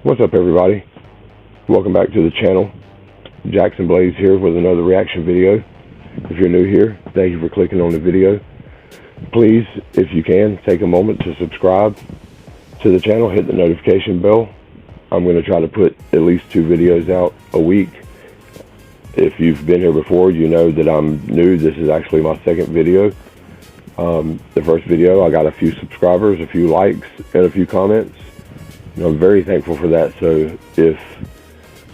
What's up, everybody? Welcome back to the channel. Jaxon Blaze here with another reaction video. If you're new here, thank you for clicking on the video. Please, if you can, take a moment to subscribe to the channel, hit the notification bell. I'm going to try to put at least 2 videos out a week. If you've been here before, you know that I'm new. This is actually my second video. The first video, I got a few subscribers, a few likes, and a few comments. I'm very thankful for that. So if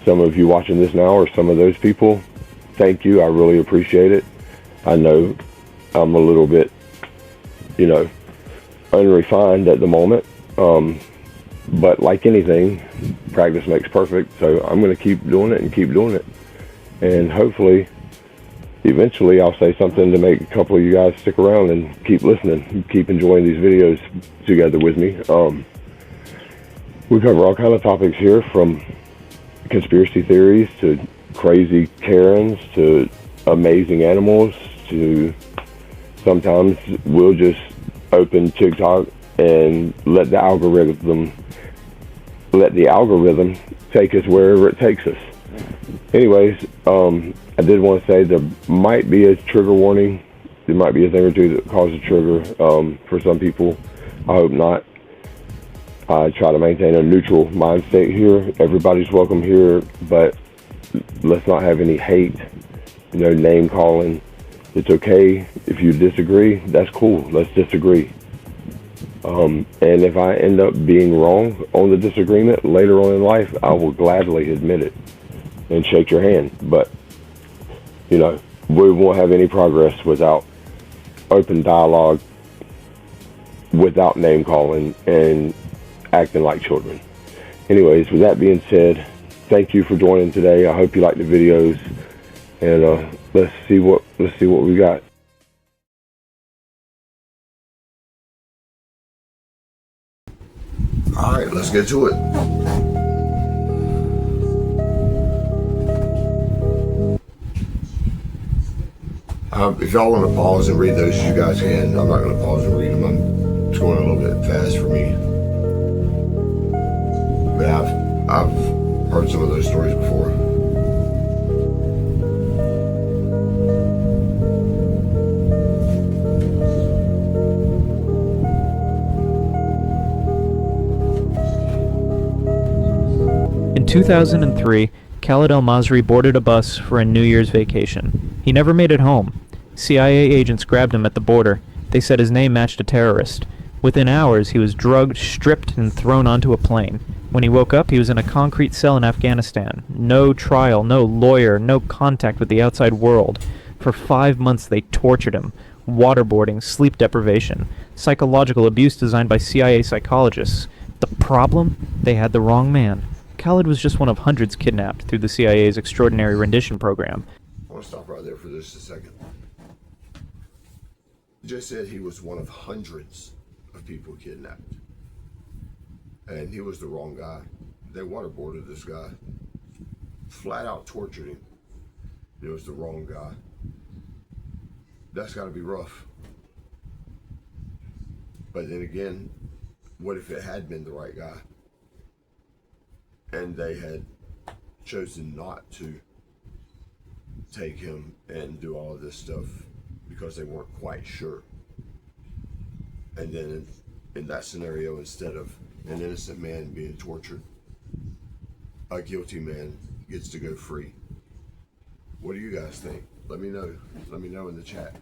some of you watching this now are some of those people, thank you. I really appreciate it. I know I'm a little bit, unrefined at the moment. But like anything, practice makes perfect. So I'm going to keep doing it and keep doing it. And hopefully, eventually I'll say something to make a couple of you guys stick around and keep listening, keep enjoying these videos together with me. We cover all kinds of topics here, from conspiracy theories to crazy Karens to amazing animals, to sometimes we'll just open TikTok and let the algorithm take us wherever it takes us. Anyways, I did want to say there might be a trigger warning. There might be a thing or two that causes a trigger for some people. I hope not. I try to maintain a neutral mind state here. Everybody's welcome here, but let's not have any hate, name calling. It's okay if you disagree. That's cool. Let's disagree. And if I end up being wrong on the disagreement later on in life, I will gladly admit it and shake your hand. But, we won't have any progress without open dialogue, without name calling, and acting like children. Anyways, with that being said, thank you for joining today. I hope you like the videos, and let's see what we got. All right, let's get to it. If y'all want to pause and read those, you guys can. I'm not going to pause and read them. It's going a little bit fast for me. But I've heard some of those stories before. In 2003, Khalid al-Masri boarded a bus for a New Year's vacation. He never made it home. CIA agents grabbed him at the border. They said his name matched a terrorist. Within hours, he was drugged, stripped, and thrown onto a plane. When he woke up, he was in a concrete cell in Afghanistan. No trial, no lawyer, no contact with the outside world. For 5 months, they tortured him. Waterboarding, sleep deprivation, psychological abuse designed by CIA psychologists. The problem? They had the wrong man. Khalid was just one of hundreds kidnapped through the CIA's extraordinary rendition program. I want to stop right there for just a second. You just said he was one of hundreds of people kidnapped. And he was the wrong guy. They waterboarded this guy. Flat out tortured him. It was the wrong guy. That's got to be rough. But then again, what if it had been the right guy? And they had chosen not to take him and do all of this stuff because they weren't quite sure. And then in that scenario, instead of an innocent man being tortured, a guilty man gets to go free. What do you guys think? Let me know. Let me know in the chat.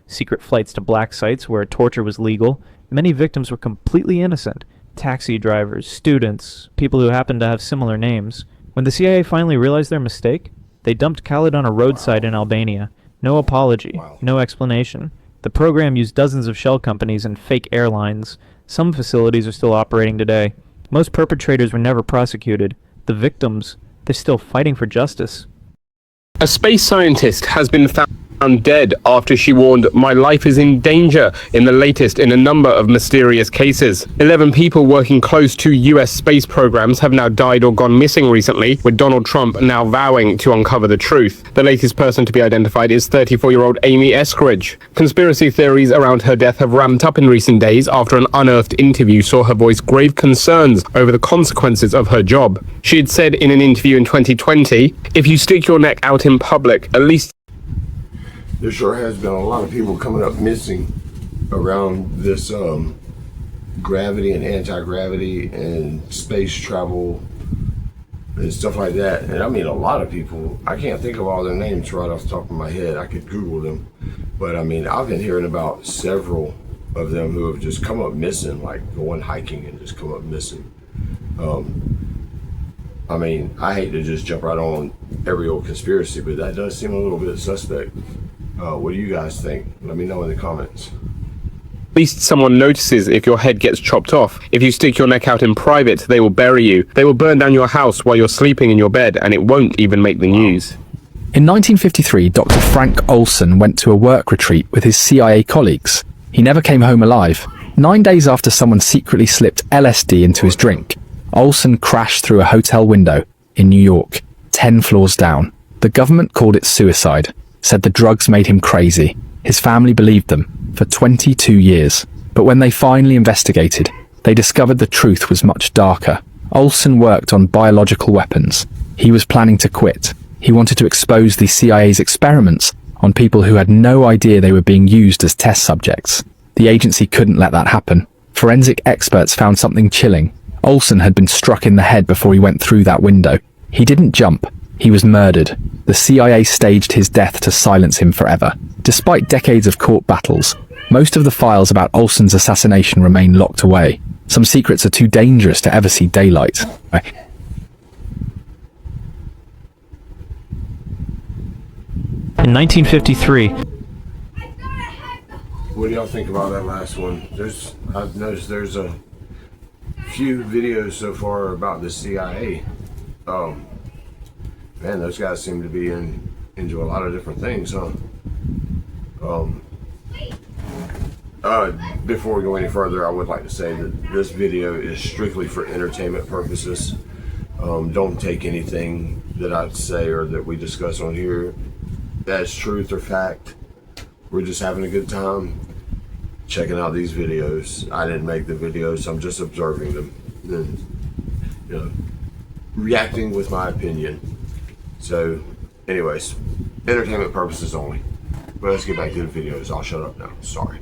Secret flights to black sites where torture was legal. Many victims were completely innocent. Taxi drivers, students, people who happened to have similar names. When the CIA finally realized their mistake, they dumped Khalid on a roadside in Albania. No apology, no explanation. The program used dozens of shell companies and fake airlines. Some facilities are still operating today. Most perpetrators were never prosecuted. The victims, they're still fighting for justice. A space scientist has been found. found dead after she warned, "My life is in danger," in the latest in a number of mysterious cases. 11 people working close to US space programs have now died or gone missing recently, with Donald Trump now vowing to uncover the truth. The latest person to be identified is 34-year-old Amy Eskridge. Conspiracy theories around her death have ramped up in recent days after an unearthed interview saw her voice grave concerns over the consequences of her job. She had said in an interview in 2020, "If you stick your neck out in public, at least..." There sure has been a lot of people coming up missing around this gravity and anti-gravity and space travel and stuff like that. And I mean, a lot of people, I can't think of all their names right off the top of my head. I could Google them. But I mean, I've been hearing about several of them who have just come up missing, like going hiking and just come up missing. I mean, I hate to just jump right on every old conspiracy, but that does seem a little bit suspect. What do you guys think? Let me know in the comments. At least someone notices if your head gets chopped off. If you stick your neck out in private, they will bury you. They will burn down your house while you're sleeping in your bed, and it won't even make the news. In 1953, Dr. Frank Olson went to a work retreat with his CIA colleagues. He never came home alive. 9 days after someone secretly slipped LSD into his drink, Olson crashed through a hotel window in New York, 10 floors down. The government called it suicide, said the drugs made him crazy. His family believed them for 22 years. But when they finally investigated, they discovered the truth was much darker. Olson worked on biological weapons. He was planning to quit. He wanted to expose the CIA's experiments on people who had no idea they were being used as test subjects. The agency couldn't let that happen. Forensic experts found something chilling. Olson had been struck in the head before he went through that window. He didn't jump. He was murdered. The CIA staged his death to silence him forever. Despite decades of court battles, most of the files about Olson's assassination remain locked away. Some secrets are too dangerous to ever see daylight. In 1953, What do y'all think about that last one? I've noticed there's a few videos so far about the CIA. Man, those guys seem to be into a lot of different things, huh? Before we go any further, I would like to say that this video is strictly for entertainment purposes. Don't take anything that I say or that we discuss on here as truth or fact. We're just having a good time checking out these videos. I didn't make the videos, I'm just observing them and, reacting with my opinion. So, anyways, entertainment purposes only. But let's get back to the videos. I'll shut up now. Sorry.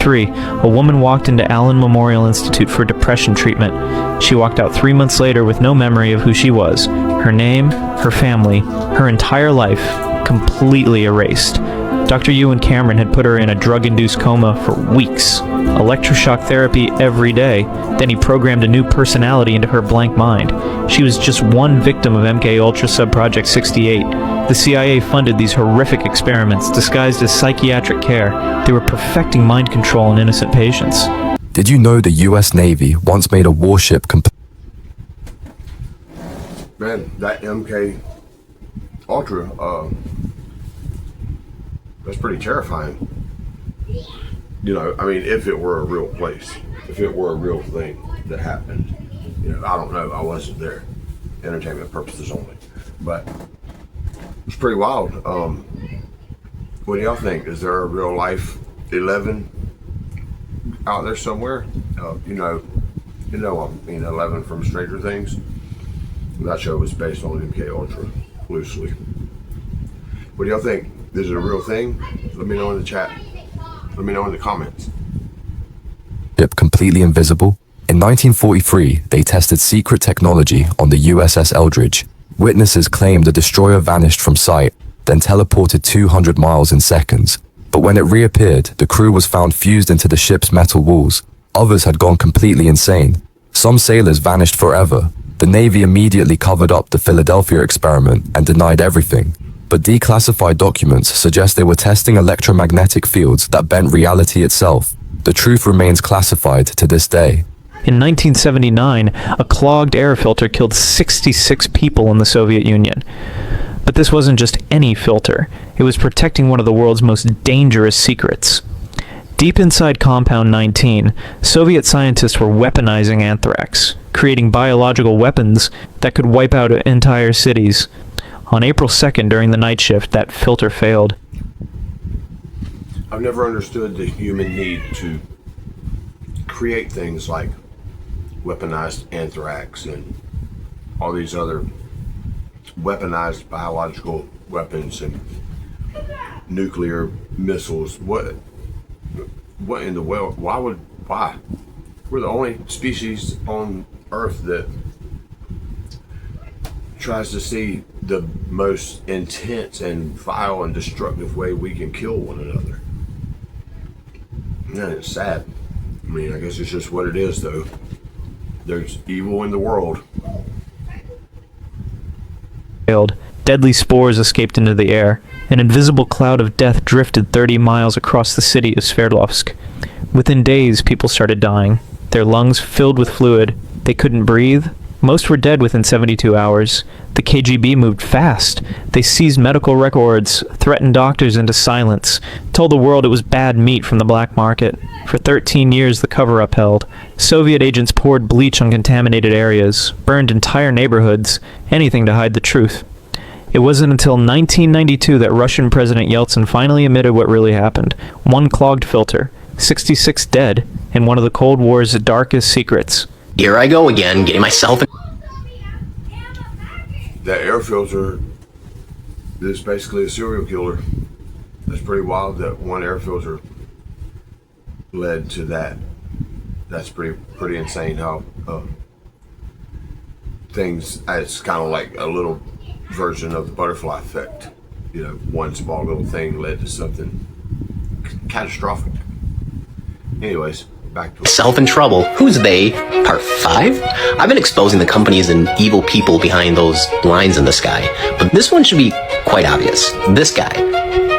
a woman walked into Allen Memorial Institute for depression treatment. She walked out 3 months later with no memory of who she was. Her name, her family, her entire life completely erased. Dr. Ewan Cameron had put her in a drug-induced coma for weeks. Electroshock therapy every day. Then he programmed a new personality into her blank mind. She was just one victim of MKUltra Subproject 68. The CIA funded these horrific experiments disguised as psychiatric care. They were perfecting mind control in innocent patients. Did you know the US Navy once made a warship Man, that MK Ultra, that's pretty terrifying. You know, I mean, if it were a real place, if it were a real thing that happened, you know, I don't know, I wasn't there. Entertainment purposes only. But it's pretty wild. What do y'all think? Is there a real life 11 out there somewhere? You know, I mean 11 from Stranger Things. That show was based on MK Ultra loosely. What do y'all think? Is it a real thing? Let me know in the chat. Let me know in the comments. completely invisible? In 1943, they tested secret technology on the USS Eldridge. Witnesses claimed the destroyer vanished from sight, then teleported 200 miles in seconds. But when it reappeared, the crew was found fused into the ship's metal walls. Others had gone completely insane. Some sailors vanished forever. The Navy immediately covered up the Philadelphia experiment and denied everything. But declassified documents suggest they were testing electromagnetic fields that bent reality itself. The truth remains classified to this day. In 1979, a clogged air filter killed 66 people in the Soviet Union. But this wasn't just any filter. It was protecting one of the world's most dangerous secrets. Deep inside Compound 19, Soviet scientists were weaponizing anthrax, creating biological weapons that could wipe out entire cities. On April 2nd, during the night shift, that filter failed. I've never understood the human need to create things like weaponized anthrax and all these other weaponized biological weapons and nuclear missiles. What in the world? Why? We're the only species on Earth that tries to see the most intense and vile and destructive way we can kill one another. Yeah, it's sad. I mean, I guess it's just what it is, though. There's evil in the world. Deadly spores escaped into the air. An invisible cloud of death drifted 30 miles across the city of Sverdlovsk. Within days, people started dying, their lungs filled with fluid. They couldn't breathe. Most were dead within 72 hours. The KGB moved fast. They seized medical records, threatened doctors into silence, told the world it was bad meat from the black market. For 13 years, the cover-up held. Soviet agents poured bleach on contaminated areas, burned entire neighborhoods, anything to hide the truth. It wasn't until 1992 that Russian President Yeltsin finally admitted what really happened. One clogged filter, 66 dead, and one of the Cold War's darkest secrets. Here I go again, getting myself in. That air filter is basically a serial killer. It's pretty wild that one air filter led to that. That's pretty insane how things, it's kind of like a little version of the butterfly effect. You know, one small little thing led to something catastrophic. Anyways, back to Self in trouble. Who's they? Part 5? I've been exposing the companies and evil people behind those lines in the sky, but this one should be quite obvious. This guy.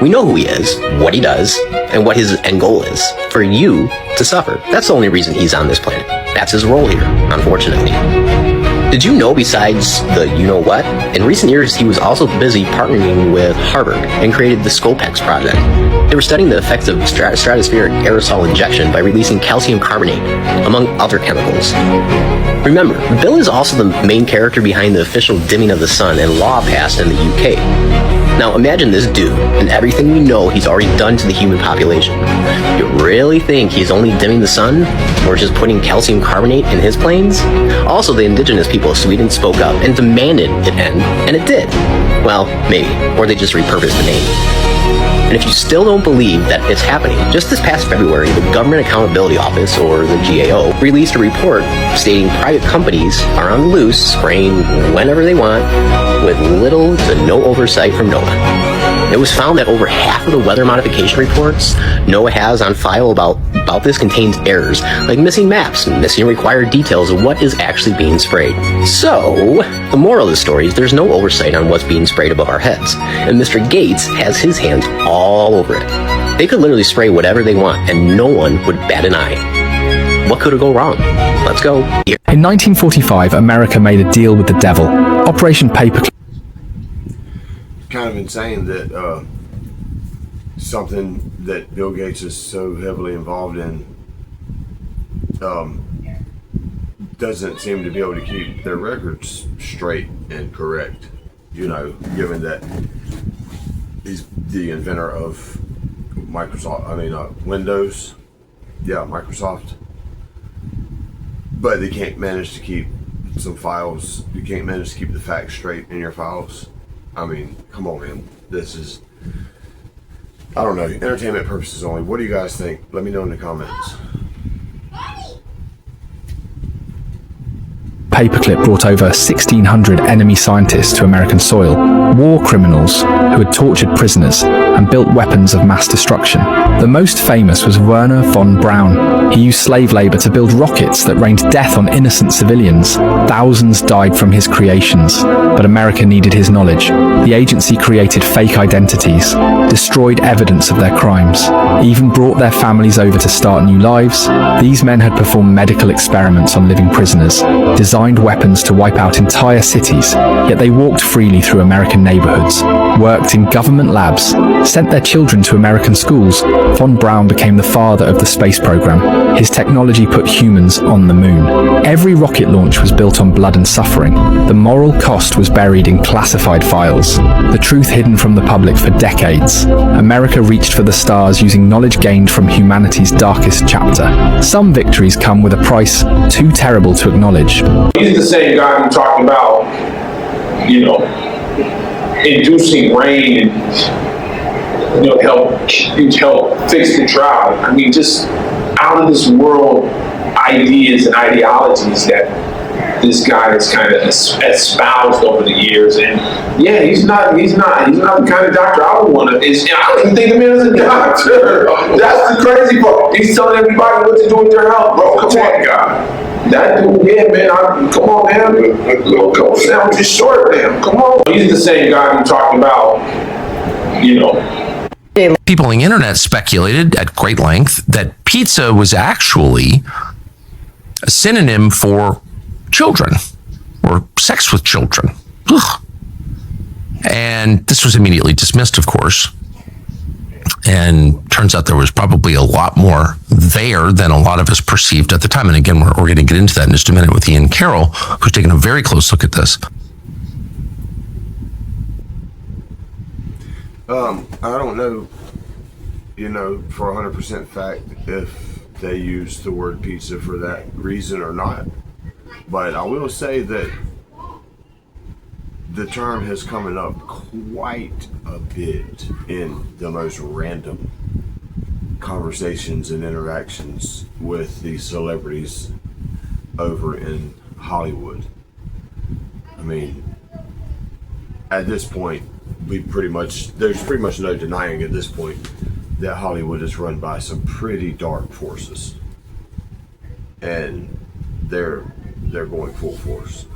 We know who he is, what he does, and what his end goal is. For you to suffer. That's the only reason he's on this planet. That's his role here, unfortunately. Did you know, besides the you-know-what, in recent years he was also busy partnering with Harvard and created the Scopex project. They were studying the effects of stratospheric aerosol injection by releasing calcium carbonate, among other chemicals. Remember, Bill is also the main character behind the official dimming of the sun and law passed in the UK. Now imagine this dude, and everything we know he's already done to the human population. You really think he's only dimming the sun? Or just putting calcium carbonate in his planes? Also, the indigenous people of Sweden spoke up and demanded it end, and it did. Well, maybe. Or they just repurposed the name. And if you still don't believe that it's happening, just this past February, the Government Accountability Office, or the GAO, released a report stating private companies are on the loose, spraying whenever they want, with little to no oversight from NOAA. It was found that over half of the weather modification reports NOAA has on file about this contains errors, like missing maps and missing required details of what is actually being sprayed. So, the moral of the story is there's no oversight on what's being sprayed above our heads, and Mr. Gates has his hands all over it. They could literally spray whatever they want, and no one would bat an eye. What could go wrong? Let's go. Here. In 1945, America made a deal with the devil. Operation Paperclip. kind of insane that something that Bill Gates is so heavily involved in doesn't seem to be able to keep their records straight and correct, you know, given that he's the inventor of Windows. Yeah, Microsoft. But they can't manage to keep some files. You can't manage to keep the facts straight in your files. I mean, come on, man. This is, I don't know, entertainment purposes only. What do you guys think? Let me know in the comments. Paperclip brought over 1,600 enemy scientists to American soil, war criminals who had tortured prisoners and built weapons of mass destruction. The most famous was Werner von Braun. He used slave labor to build rockets that rained death on innocent civilians. Thousands died from his creations, but America needed his knowledge. The agency created fake identities, destroyed evidence of their crimes, even brought their families over to start new lives. These men had performed medical experiments on living prisoners, designed weapons to wipe out entire cities, yet they walked freely through American neighborhoods, worked in government labs, sent their children to American schools. Von Braun became the father of the space program. His technology put humans on the moon. Every rocket launch was built on blood and suffering. The moral cost was buried in classified files, the truth hidden from the public for decades. America reached for the stars using knowledge gained from humanity's darkest chapter. Some victories come with a price too terrible to acknowledge. He's the same guy who talked about, inducing rain and, help fix the drought. I mean, just out of this world ideas and ideologies that this guy has kind of espoused over the years. And yeah, he's not the kind of doctor I would want to. I don't even think of him as a doctor. That's the crazy part. He's telling everybody what to do with their health, bro. Come on, guy. That dude, yeah, man. Come on, man. Come on, sound just short, man. Come on. He's the same guy who talked about, People on the internet speculated at great length that pizza was actually a synonym for children or sex with children. Ugh. And this was immediately dismissed, of course. And turns out there was probably a lot more there than a lot of us perceived at the time. And again, we're going to get into that in just a minute with Ian Carroll, who's taking a very close look at this. I don't know, for 100% fact if they use the word pizza for that reason or not. But I will say that the term has come up quite a bit in the most random conversations and interactions with these celebrities over in Hollywood. I mean, at this point, there's pretty much no denying at this point that Hollywood is run by some pretty dark forces, and they're going full force.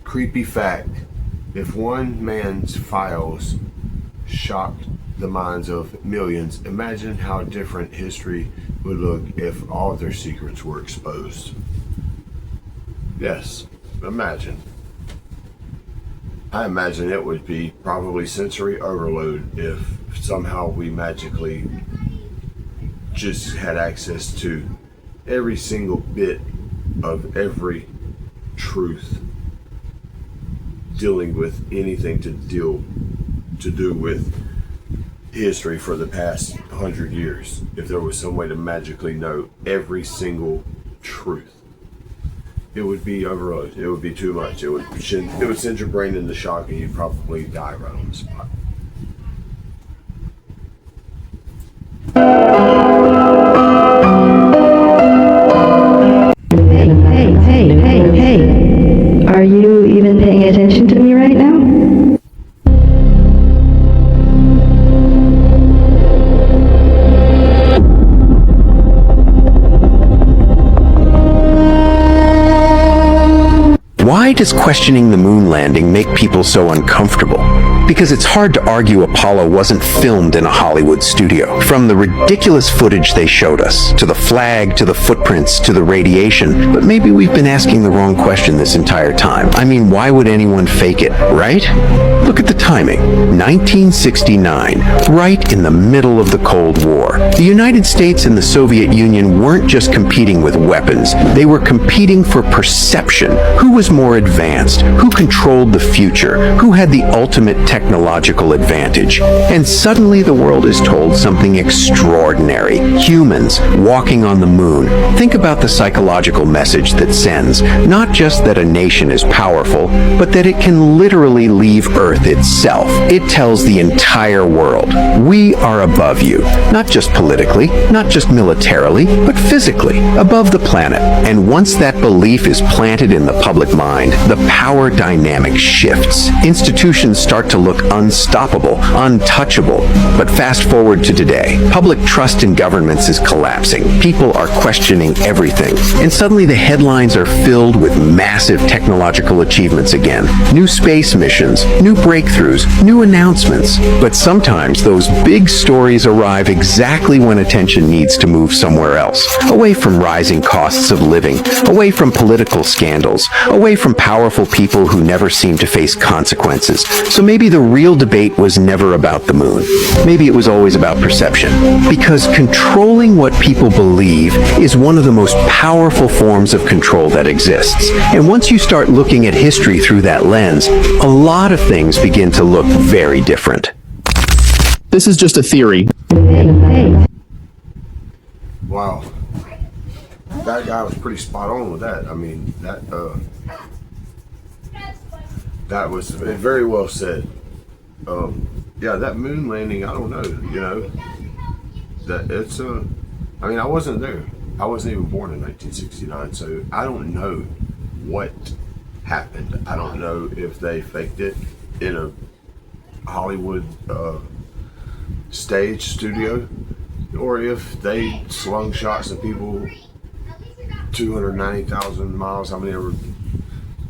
Creepy fact: if one man's files shocked the minds of millions, imagine how different history would look if all their secrets were exposed. Yes, imagine. I imagine it would be probably sensory overload if somehow we magically just had access to every single bit of every truth dealing with anything to do with history for the past 100 years. If there was some way to magically know every single truth, it would be overload. It would be too much. It would send your brain into shock, and you'd probably die right on the spot. Hey, are you even paying attention to me right now? Why does questioning the moon landing make people so uncomfortable? Because it's hard to argue Apollo wasn't filmed in a Hollywood studio. From the ridiculous footage they showed us, to the flag, to the footprints, to the radiation. But maybe we've been asking the wrong question this entire time. I mean, why would anyone fake it, right? Look at the timing. 1969, right in the middle of the Cold War. The United States and the Soviet Union weren't just competing with weapons. They were competing for perception. Who was more advanced? Who controlled the future? Who had the ultimate technological advantage, and suddenly the world is told something extraordinary. Humans walking on the moon. Think about the psychological message that sends, not just that a nation is powerful, but that it can literally leave Earth itself. It tells the entire world, we are above you, not just politically, not just militarily, but physically, above the planet. And once that belief is planted in the public mind, the power dynamic shifts. Institutions start to look unstoppable, untouchable. But fast forward to today, public trust in governments is collapsing. People are questioning everything. And suddenly the headlines are filled with massive technological achievements again. New space missions, new breakthroughs, new announcements. But sometimes those big stories arrive exactly when attention needs to move somewhere else. Away from rising costs of living, away from political scandals, away from powerful people who never seem to face consequences. So maybe the real debate was never about the moon. Maybe it was always about perception. Because controlling what people believe is one of the most powerful forms of control that exists. And once you start looking at history through that lens, a lot of things begin to look very different. This is just a theory. Wow. That guy was pretty spot on with that. I mean, that was very well said. Yeah, that moon landing, I don't know, that it's I mean, I wasn't there. I wasn't even born in 1969, so I don't know what happened. I don't know if they faked it in a Hollywood stage studio, or if they slung shots at people 290,000 miles, how many ever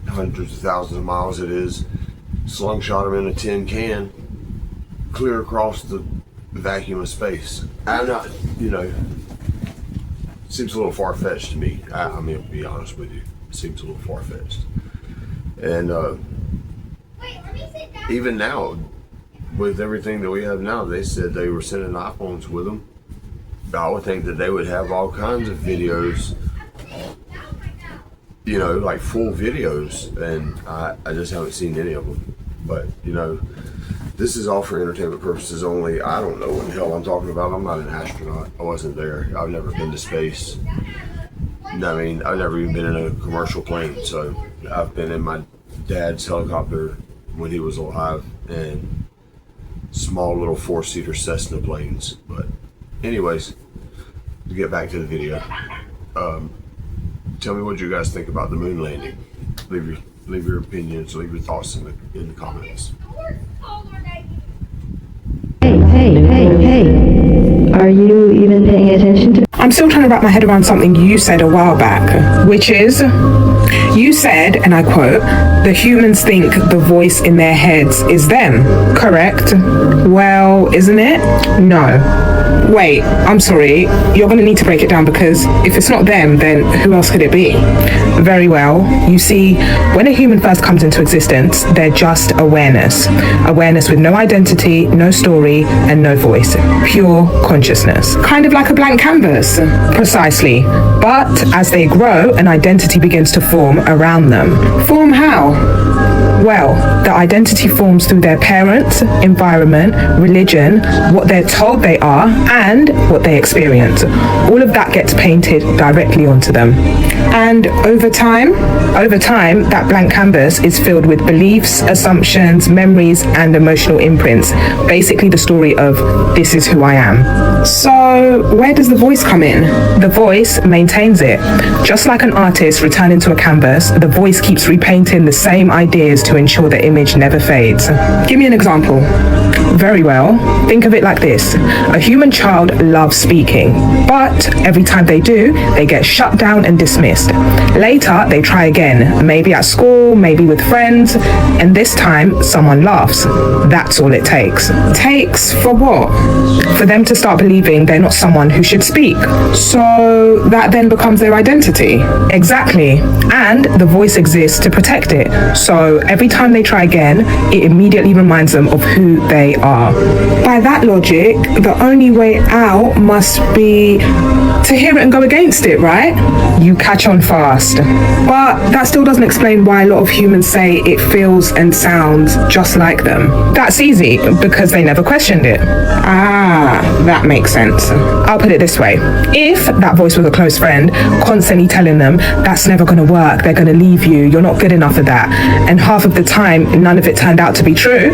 hundreds of thousands of miles it is, slung shot them in a tin can clear across the vacuum of space. I'm not, seems a little far-fetched to me. I mean, to be honest with you, it seems a little far-fetched. And even now, with everything that we have now, they said they were sending iPhones with them. I would think that they would have all kinds of videos, like full videos, and I just haven't seen any of them. But, this is all for entertainment purposes only. I don't know what the hell I'm talking about. I'm not an astronaut. I wasn't there. I've never been to space. I mean, I've never even been in a commercial plane. So I've been in my dad's helicopter when he was alive, and small little 4-seater Cessna planes. But anyways, to get back to the video, tell me what you guys think about the moon landing. Leave your opinions, leave your thoughts in the comments. Hey. Are you even paying attention to? I'm still trying to wrap my head around something you said a while back, which is, you said, and I quote, the humans think the voice in their heads is them, correct? Well, isn't it? No. Wait, I'm sorry, you're going to need to break it down, because if it's not them, then who else could it be? Very well. You see, when a human first comes into existence, they're just awareness. Awareness with no identity, no story, and no voice. Pure consciousness. Kind of like a blank canvas. Precisely. But as they grow, an identity begins to form around them. Form how? Well, the identity forms through their parents, environment, religion, what they're told they are, and what they experience. All of that gets painted directly onto them. And over time, that blank canvas is filled with beliefs, assumptions, memories, and emotional imprints. Basically the story of, this is who I am. So where does the voice come in? The voice maintains it. Just like an artist returning to a canvas, the voice keeps repainting the same ideas to ensure the image never fades. Give me an example. Very well. Think of it like this. A human child loves speaking, but every time they do, they get shut down and dismissed. Later, they try again, maybe at school, maybe with friends, and this time, someone laughs. That's all it takes. Takes for what? For them to start believing they're not someone who should speak. So that then becomes their identity. Exactly. And the voice exists to protect it. So every time they try again, it immediately reminds them of who they are. By that logic, the only way out must be to hear it and go against it, right? You catch on fast. But that still doesn't explain why a lot of humans say it feels and sounds just like them. That's easy, because they never questioned it. Ah, that makes sense. I'll put it this way. If that voice was a close friend, constantly telling them, that's never gonna work, they're gonna leave you, you're not good enough for that, and half of the time, none of it turned out to be true,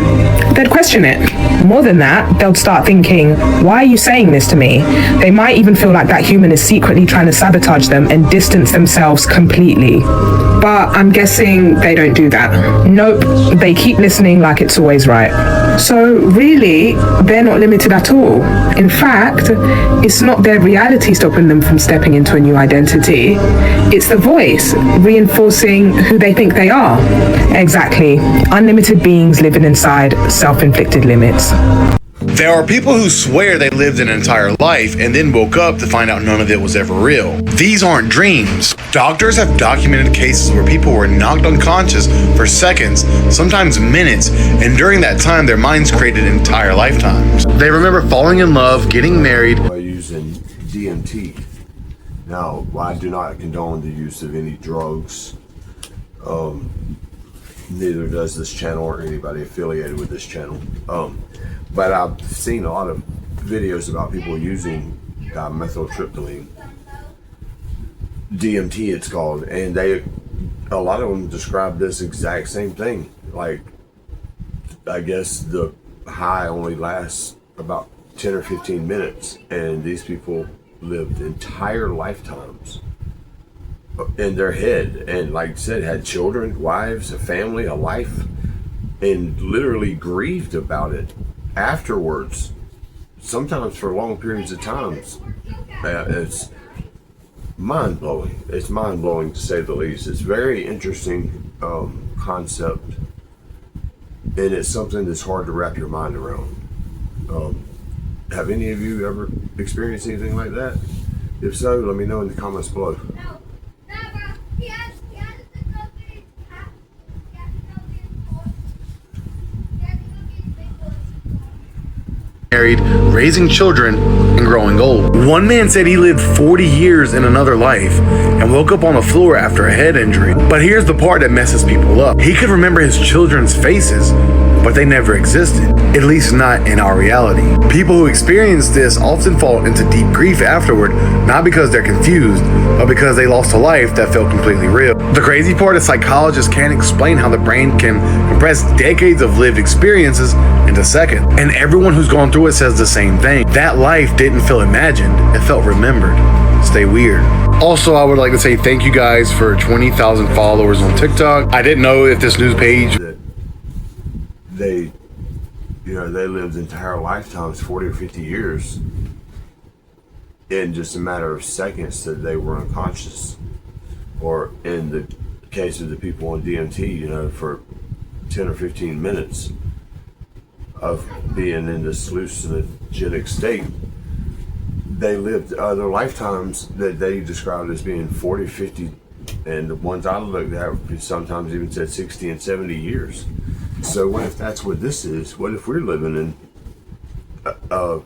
they'd question it. More than that, they'll start thinking, why are you saying this to me? They might even feel like that human is secretly trying to sabotage them and distance themselves completely. But I'm guessing they don't do that. Nope, they keep listening like it's always right. So really, they're not limited at all. In fact, it's not their reality stopping them from stepping into a new identity. It's the voice reinforcing who they think they are. Exactly. Unlimited beings living inside self-inflicted limits. There are people who swear they lived an entire life and then woke up to find out none of it was ever real. These aren't dreams. Doctors have documented cases where people were knocked unconscious for seconds, sometimes minutes, and during that time their minds created entire lifetimes. They remember falling in love, getting married, by using DMT. Now, I do not condone the use of any drugs. Neither does this channel or anybody affiliated with this channel. But I've seen a lot of videos about people using methyltryptamine, DMT it's called, and a lot of them describe this exact same thing. Like, I guess the high only lasts about 10 or 15 minutes, and these people lived entire lifetimes in their head, and like I said, had children, wives, a family, a life, and literally grieved about it afterwards, sometimes for long periods of times. It's mind-blowing. It's mind-blowing to say the least. It's very interesting concept, and it's something that's hard to wrap your mind around. Have any of you ever experienced anything like that? If so, let me know in the comments below. married, raising children, and growing old. One man said he lived 40 years in another life and woke up on the floor after a head injury. But here's the part that messes people up. He could remember his children's faces, but they never existed, at least not in our reality. People who experience this often fall into deep grief afterward, not because they're confused, but because they lost a life that felt completely real. The crazy part is psychologists can't explain how the brain can compress decades of lived experiences into seconds. And everyone who's gone through it says the same thing. That life didn't feel imagined, it felt remembered. Stay weird. Also, I would like to say thank you guys for 20,000 followers on TikTok. I didn't know if this news page they lived entire lifetimes, 40 or 50 years, in just a matter of seconds that they were unconscious. Or in the case of the people on DMT, for 10 or 15 minutes of being in this hallucinogenic state. They lived other lifetimes that they described as being 40, 50, and the ones I looked at sometimes even said 60 and 70 years. So what if that's what this is? What if we're living in a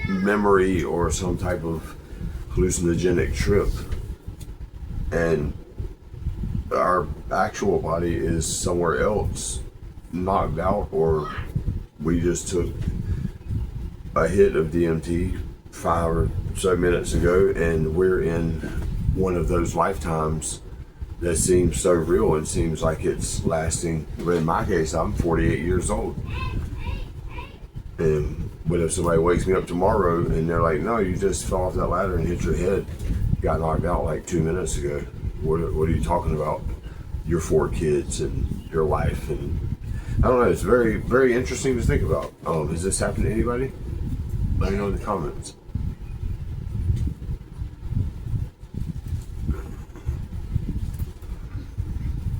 memory or some type of hallucinogenic trip, and our actual body is somewhere else, knocked out, or we just took a hit of DMT 5 or so minutes ago and we're in one of those lifetimes that seems so real and seems like it's lasting. But in my case, I'm 48 years old. And what if somebody wakes me up tomorrow and they're like, no, you just fell off that ladder and hit your head, got knocked out like 2 minutes ago. What are you talking about? Your 4 kids and your life. And I don't know, it's very, very interesting to think about. Has this happened to anybody? Let me know in the comments.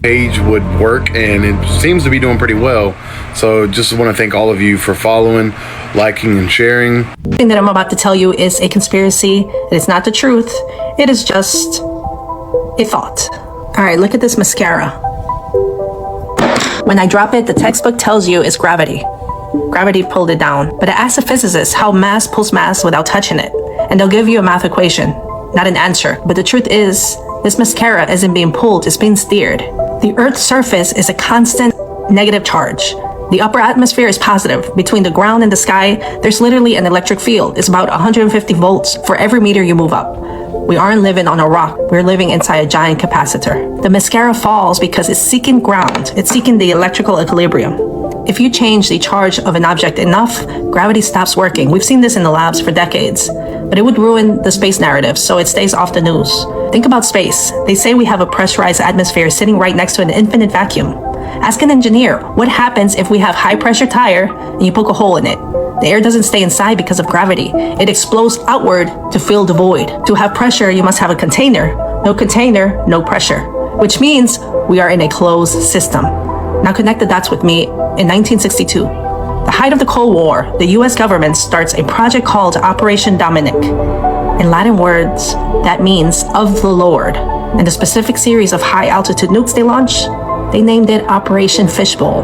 page would work, and it seems to be doing pretty well. So just want to thank all of you for following, liking, and sharing. The thing that I'm about to tell you is a conspiracy. It is not the truth. It is just a thought. All right, look at this mascara. When I drop it, the textbook tells you it's gravity. Gravity pulled it down. But I asked a physicist how mass pulls mass without touching it, and they'll give you a math equation, not an answer. But the truth is, this mascara isn't being pulled, it's being steered. The Earth's surface is a constant negative charge. The upper atmosphere is positive. Between the ground and the sky, there's literally an electric field. It's about 150 volts for every meter you move up. We aren't living on a rock, we're living inside a giant capacitor. The mascara falls because it's seeking ground, it's seeking the electrical equilibrium. If you change the charge of an object enough, gravity stops working. We've seen this in the labs for decades, but it would ruin the space narrative, so it stays off the news. Think about space. They say we have a pressurized atmosphere sitting right next to an infinite vacuum. Ask an engineer, what happens if we have high pressure tire and you poke a hole in it? The air doesn't stay inside because of gravity. It explodes outward to fill the void. To have pressure, you must have a container. No container, no pressure. Which means we are in a closed system. Now connect the dots with me. In 1962, the height of the Cold War, the US government starts a project called Operation Dominic. In Latin words, that means of the Lord. And the specific series of high-altitude nukes they launched, they named it Operation Fishbowl.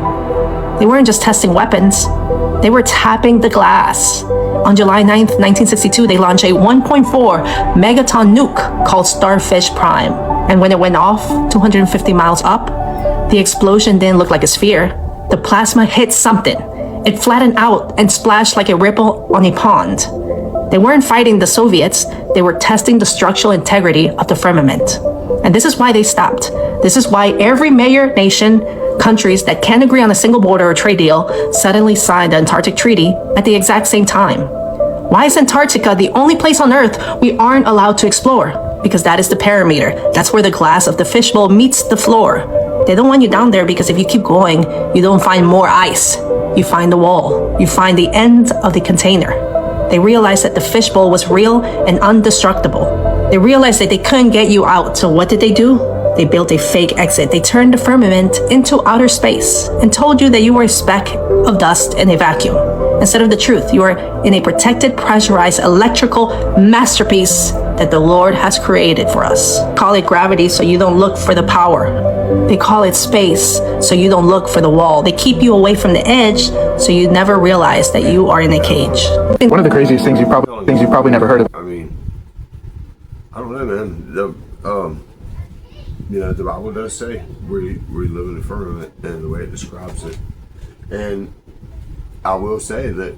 They weren't just testing weapons, they were tapping the glass. On July 9th, 1962, they launched a 1.4 megaton nuke called Starfish Prime. And when it went off 250 miles up, the explosion didn't look like a sphere. The plasma hit something. It flattened out and splashed like a ripple on a pond. They weren't fighting the Soviets, they were testing the structural integrity of the firmament. And this is why they stopped. This is why every major nation, countries that can't agree on a single border or trade deal, suddenly signed the Antarctic Treaty at the exact same time. Why is Antarctica the only place on Earth we aren't allowed to explore? Because that is the parameter. That's where the glass of the fishbowl meets the floor. They don't want you down there because if you keep going, you don't find more ice. You find the wall. You find the end of the container. They realized that the fishbowl was real and indestructible. They realized that they couldn't get you out, so what did they do? They built a fake exit. They turned the firmament into outer space and told you that you were a speck of dust in a vacuum. Instead of the truth, you are in a protected, pressurized, electrical masterpiece that the Lord has created for us. Call it gravity so you don't look for the power. They call it space so you don't look for the wall. They keep you away from the edge so you never realize that you are in a cage. One of the craziest things you probably never heard of. I mean, I don't know, man. The Bible does say we live in the firmament, and the way it describes it. And I will say that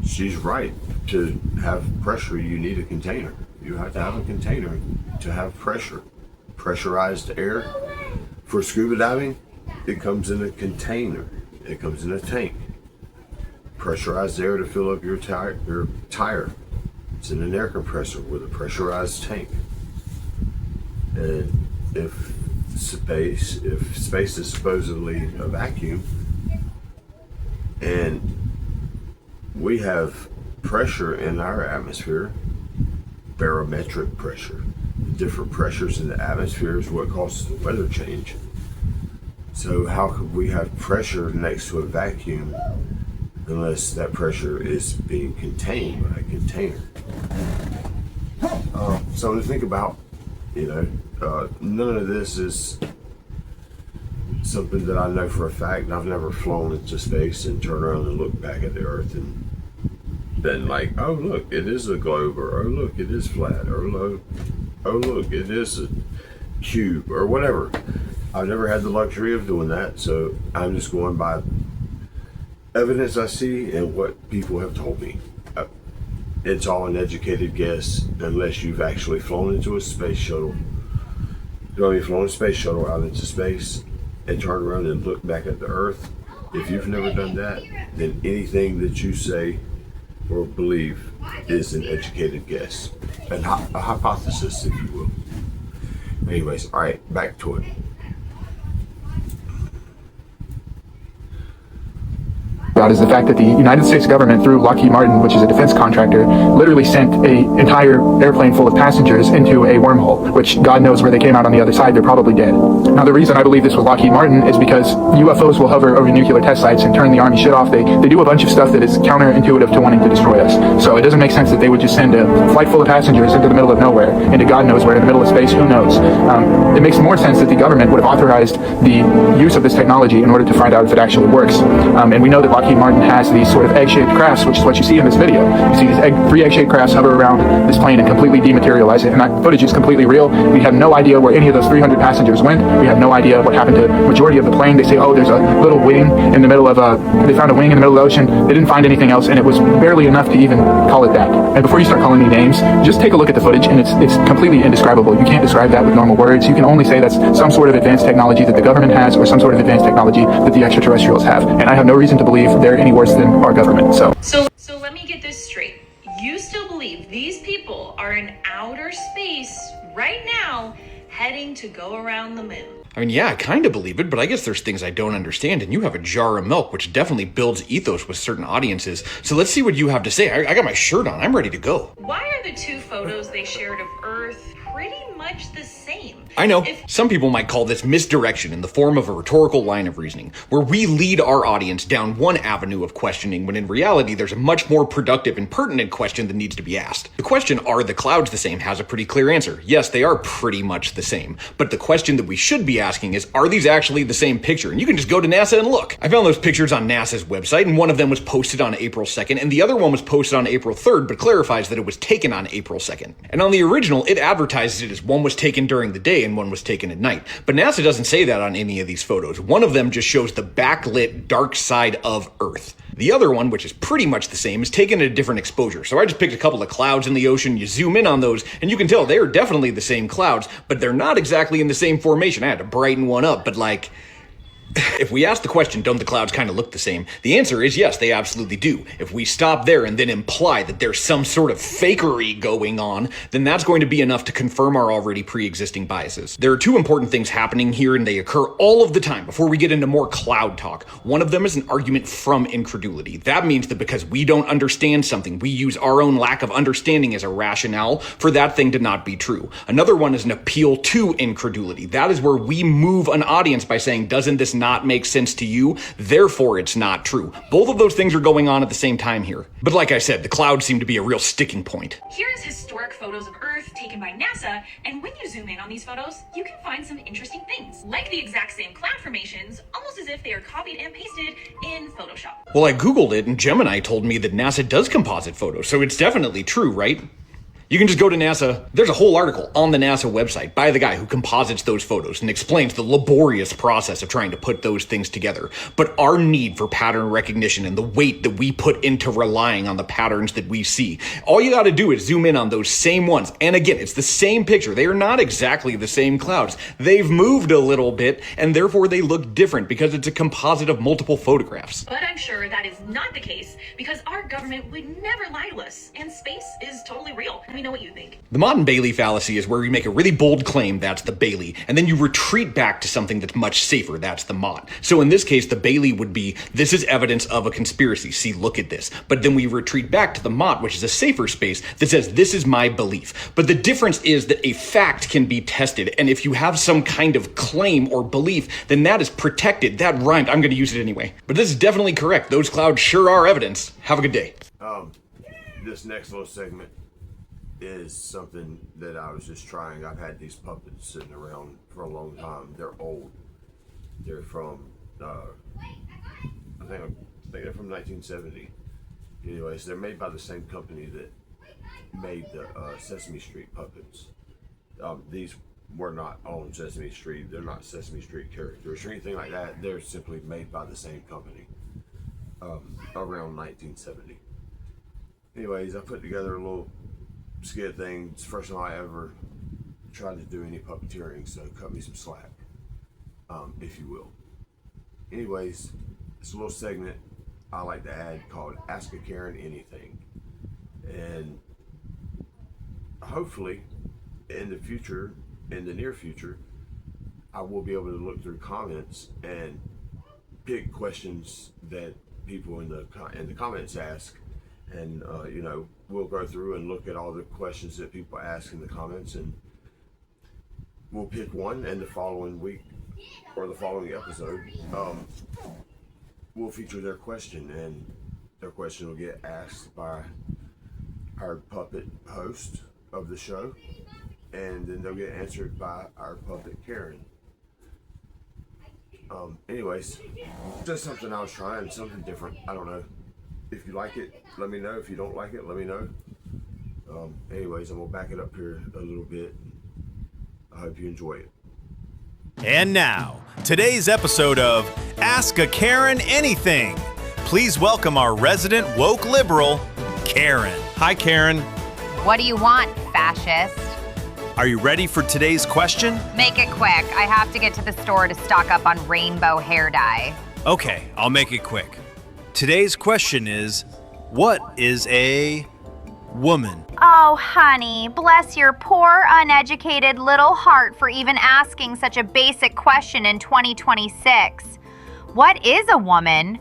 she's right. To have pressure, you need a container. You have to have a container to have pressure. Pressurized air for scuba diving, it comes in a container. It comes in a tank. Pressurized air to fill up your tire. It's in an air compressor with a pressurized tank. And if space is supposedly a vacuum, and we have pressure in our atmosphere, barometric pressure, different pressures in the atmosphere is what causes the weather change. So how could we have pressure next to a vacuum unless that pressure is being contained by a container? So to think about, none of this is something that I know for a fact. I've never flown into space and turned around and looked back at the Earth and been like, oh look, it is a globe, or oh look, it is flat, or oh look, it is a cube, or whatever. I've never had the luxury of doing that, so I'm just going by evidence I see and what people have told me. It's all an educated guess unless you've actually flown into a space shuttle. Flown a space shuttle out into space and turned around and looked back at the Earth. If you've never done that, then anything that you say or believe is an educated guess, a hypothesis, if you will. Anyways, all right, back to it. Is the fact that the United States government, through Lockheed Martin, which is a defense contractor, literally sent an entire airplane full of passengers into a wormhole, which God knows where they came out on the other side. They're probably dead. Now, the reason I believe this was Lockheed Martin is because UFOs will hover over nuclear test sites and turn the army shit off. They do a bunch of stuff that is counterintuitive to wanting to destroy us. So it doesn't make sense that they would just send a flight full of passengers into the middle of nowhere, into God knows where, in the middle of space, who knows. It makes more sense that the government would have authorized the use of this technology in order to find out if it actually works. And we know that Lockheed Lockheed Martin has these sort of egg-shaped crafts, which is what you see in this video. You see these three egg-shaped crafts hover around this plane and completely dematerialize it, and that footage is completely real. We have no idea where any of those 300 passengers went. We have no idea what happened to the majority of the plane. They say, oh, there's a little wing in the middle of they found a wing in the middle of the ocean. They didn't find anything else, and it was barely enough to even call it that. And before you start calling me names, just take a look at the footage, and it's completely indescribable. You can't describe that with normal words. You can only say that's some sort of advanced technology that the government has, or some sort of advanced technology that the extraterrestrials have. And I have no reason to believe they're any worse than our government. So let me get this straight. You still believe these people are in outer space right now, heading to go around the moon? I mean, yeah, I kind of believe it, but I guess there's things I don't understand, and you have a jar of milk, which definitely builds ethos with certain audiences. So let's see what you have to say. I got my shirt on. I'm ready to go. Why are the two photos they shared of Earth pretty much the same? I know. Some people might call this misdirection in the form of a rhetorical line of reasoning, where we lead our audience down one avenue of questioning when in reality there's a much more productive and pertinent question that needs to be asked. The question, are the clouds the same, has a pretty clear answer. Yes, they are pretty much the same. But the question that we should be asking is, are these actually the same picture? And you can just go to NASA and look. I found those pictures on NASA's website, and one of them was posted on April 2nd, and the other one was posted on April 3rd, but clarifies that it was taken on April 2nd. And on the original, it advertises it as one was taken during the day and one was taken at night. But NASA doesn't say that on any of these photos. One of them just shows the backlit dark side of Earth. The other one, which is pretty much the same, is taken at a different exposure. So I just picked a couple of clouds in the ocean, you zoom in on those, and you can tell they are definitely the same clouds, but they're not exactly in the same formation. I had to brighten one up, but like, if we ask the question, don't the clouds kind of look the same? The answer is yes, they absolutely do. If we stop there and then imply that there's some sort of fakery going on, then that's going to be enough to confirm our already pre-existing biases. There are two important things happening here, and they occur all of the time before we get into more cloud talk. One of them is an argument from incredulity. That means that because we don't understand something, we use our own lack of understanding as a rationale for that thing to not be true. Another one is an appeal to incredulity. That is where we move an audience by saying, doesn't this not make sense to you, therefore it's not true. Both of those things are going on at the same time here. But like I said, the clouds seem to be a real sticking point. Here is historic photos of Earth taken by NASA, and when you zoom in on these photos, you can find some interesting things, like the exact same cloud formations, almost as if they are copied and pasted in Photoshop. Well, I googled it, and Gemini told me that NASA does composite photos, so it's definitely true, right? You can just go to NASA. There's a whole article on the NASA website by the guy who composites those photos and explains the laborious process of trying to put those things together. But our need for pattern recognition and the weight that we put into relying on the patterns that we see, all you got to do is zoom in on those same ones. And again, it's the same picture. They are not exactly the same clouds. They've moved a little bit, and therefore they look different because it's a composite of multiple photographs. But I'm sure that is not the case, because our government would never lie to us, and space is totally real. Let me know what you think. The Mott-and-Bailey fallacy is where you make a really bold claim, that's the Bailey, and then you retreat back to something that's much safer, that's the Mott. So in this case, the Bailey would be, this is evidence of a conspiracy, see, look at this. But then we retreat back to the Mott, which is a safer space that says, this is my belief. But the difference is that a fact can be tested, and if you have some kind of claim or belief, then that is protected. That rhymed, I'm going to use it anyway. But this is definitely correct. Those clouds sure are evidence. Have a good day. This next little segment is something that I was just trying. I've had these puppets sitting around for a long time. They're old. They're from, I think they're from 1970. Anyways, they're made by the same company that made the Sesame Street puppets. These were not on Sesame Street. They're not Sesame Street characters or anything like that. They're simply made by the same company around 1970. Anyways, I put together a little skit thing. It's the first time I ever tried to do any puppeteering, so cut me some slack, if you will. Anyways, it's a little segment I like to add called Ask a Karen Anything. And hopefully, in the near future, I will be able to look through comments and pick questions that people in the comments ask. And, we'll go through and look at all the questions that people ask in the comments, and we'll pick one, and the following week or the following episode, we'll feature their question, and their question will get asked by our puppet host of the show, and then they'll get answered by our puppet Karen. Anyways, just something I was trying, something different. I don't know. If you like it, let me know. If you don't like it, let me know. Anyways, I'm gonna back it up here a little bit. I hope you enjoy it. And now, today's episode of Ask a Karen Anything. Please welcome our resident woke liberal, Karen. Hi, Karen. What do you want, fascist? Are you ready for today's question? Make it quick. I have to get to the store to stock up on rainbow hair dye. Okay, I'll make it quick. Today's question is, what is a woman? Oh, honey, bless your poor, uneducated little heart for even asking such a basic question in 2026. What is a woman?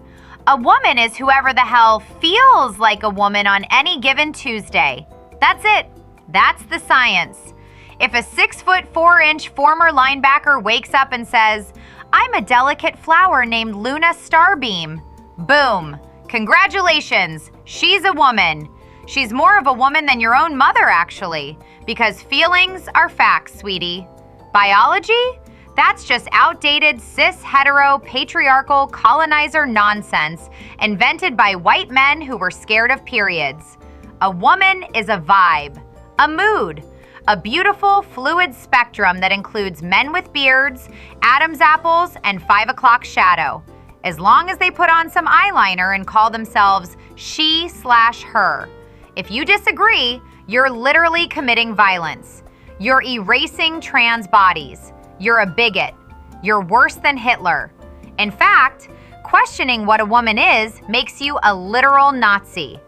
A woman is whoever the hell feels like a woman on any given Tuesday. That's it. That's the science. If a 6'4" former linebacker wakes up and says, "I'm a delicate flower named Luna Starbeam," boom. Congratulations, she's a woman. She's more of a woman than your own mother, actually, because feelings are facts, sweetie. Biology? That's just outdated, cis, hetero, patriarchal, colonizer nonsense invented by white men who were scared of periods. A woman is a vibe, a mood, a beautiful, fluid spectrum that includes men with beards, Adam's apples, and 5 o'clock shadow. As long as they put on some eyeliner and call themselves she/her. If you disagree, you're literally committing violence. You're erasing trans bodies. You're a bigot. You're worse than Hitler. In fact, questioning what a woman is makes you a literal Nazi.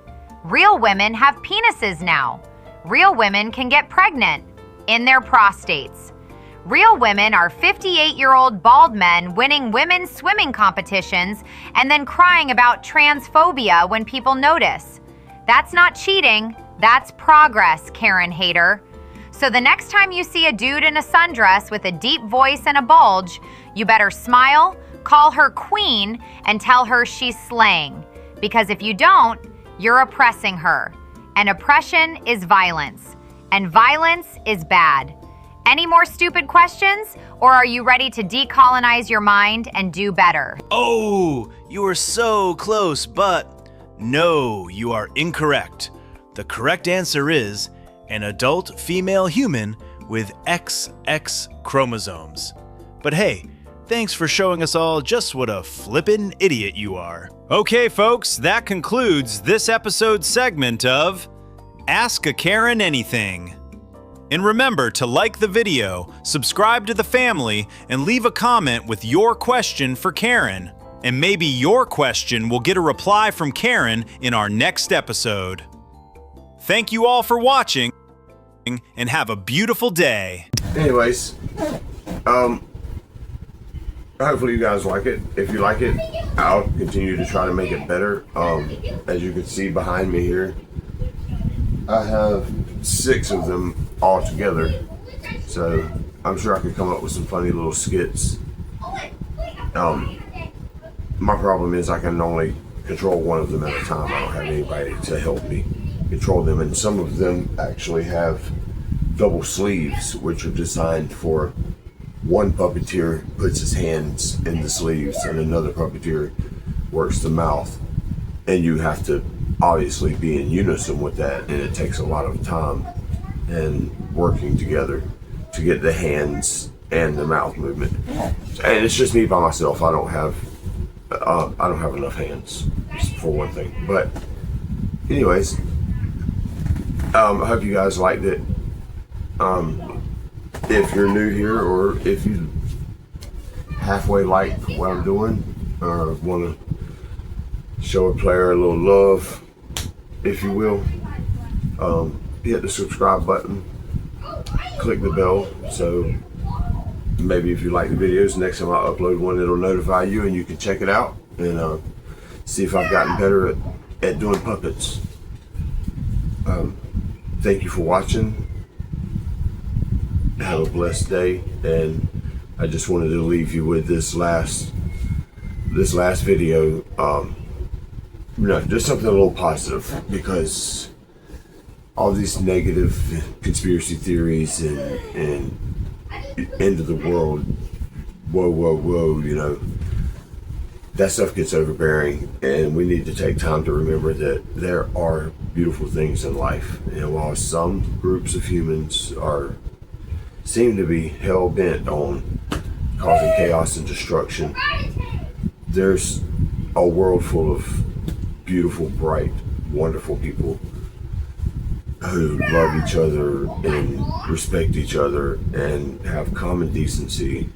Real women have penises now. Real women can get pregnant in their prostates. Real women are 58-year-old bald men winning women's swimming competitions and then crying about transphobia when people notice. That's not cheating, that's progress, Karen hater. So the next time you see a dude in a sundress with a deep voice and a bulge, you better smile, call her queen, and tell her she's slaying. Because if you don't, you're oppressing her. And oppression is violence. And violence is bad. Any more stupid questions? Or are you ready to decolonize your mind and do better? Oh, you were so close, but no, you are incorrect. The correct answer is an adult female human with XX chromosomes. But hey, thanks for showing us all just what a flippin' idiot you are. Okay, folks, that concludes this episode's segment of Ask a Karen Anything. And remember to like the video, subscribe to the family, and leave a comment with your question for Karen. And maybe your question will get a reply from Karen in our next episode. Thank you all for watching, and have a beautiful day. Anyways, hopefully you guys like it. If you like it, I'll continue to try to make it better. As you can see behind me here, I have 6 of them all together, so I'm sure I could come up with some funny little skits. My problem is I can only control one of them at a time. I don't have anybody to help me control them, and some of them actually have double sleeves, which are designed for one puppeteer puts his hands in the sleeves and another puppeteer works the mouth, and you have to obviously be in unison with that, and it takes a lot of time and working together to get the hands and the mouth movement. And it's just me by myself. I don't have enough hands, for one thing. But anyways, I hope you guys liked it. If you're new here, or if you halfway like what I'm doing, or want to show a player a little love, if you will, hit the subscribe button, click the bell, so maybe if you like the videos, next time I upload one, it'll notify you and you can check it out and see if I've gotten better at doing puppets. Thank you for watching. Have a blessed day, and I just wanted to leave you with this last video. Just something a little positive, because all these negative conspiracy theories and end of the world whoa, you know, that stuff gets overbearing, and we need to take time to remember that there are beautiful things in life. And while some groups of humans seem to be hell-bent on causing chaos and destruction, there's a world full of beautiful, bright, wonderful people who love each other and respect each other and have common decency.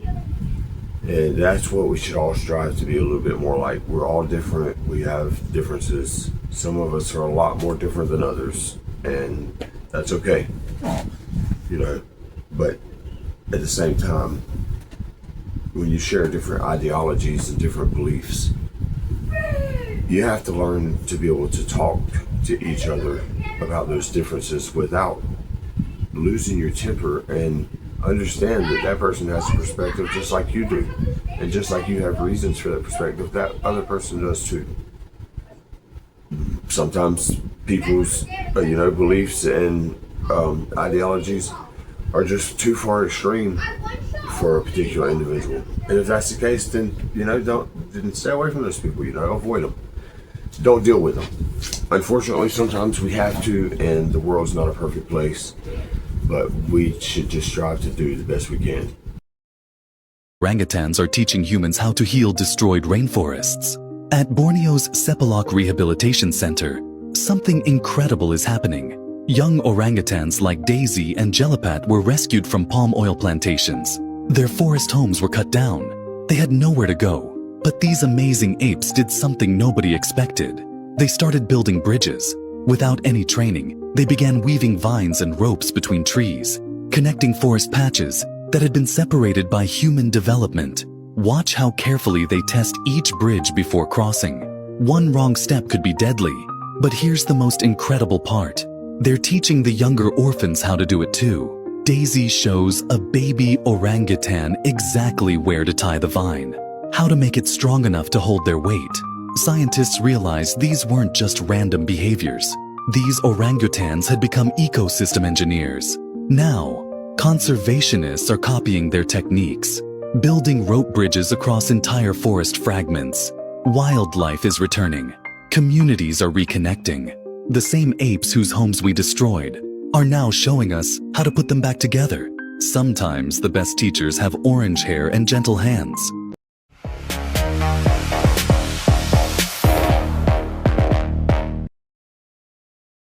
And that's what we should all strive to be a little bit more like. We're all different. We have differences. Some of us are a lot more different than others, and that's okay. You know, but at the same time, when you share different ideologies and different beliefs, you have to learn to be able to talk to each other about those differences without losing your temper, and understand that that person has a perspective just like you do, and just like you have reasons for that perspective, that other person does too. Sometimes people's beliefs and ideologies are just too far extreme for a particular individual, and if that's the case, then don't stay away from those people. Avoid them. Don't deal with them. Unfortunately, sometimes we have to, and the world's not a perfect place, but we should just strive to do the best we can. Orangutans are teaching humans how to heal destroyed rainforests. At Borneo's Sepalak Rehabilitation Center, something incredible is happening. Young orangutans like Daisy and Jelipat were rescued from palm oil plantations. Their forest homes were cut down. They had nowhere to go. But these amazing apes did something nobody expected. They started building bridges. Without any training, they began weaving vines and ropes between trees, connecting forest patches that had been separated by human development. Watch how carefully they test each bridge before crossing. One wrong step could be deadly. But here's the most incredible part. They're teaching the younger orphans how to do it too. Daisy shows a baby orangutan exactly where to tie the vine, how to make it strong enough to hold their weight. Scientists realized these weren't just random behaviors. These orangutans had become ecosystem engineers. Now, conservationists are copying their techniques, building rope bridges across entire forest fragments. Wildlife is returning. Communities are reconnecting. The same apes whose homes we destroyed are now showing us how to put them back together. Sometimes the best teachers have orange hair and gentle hands.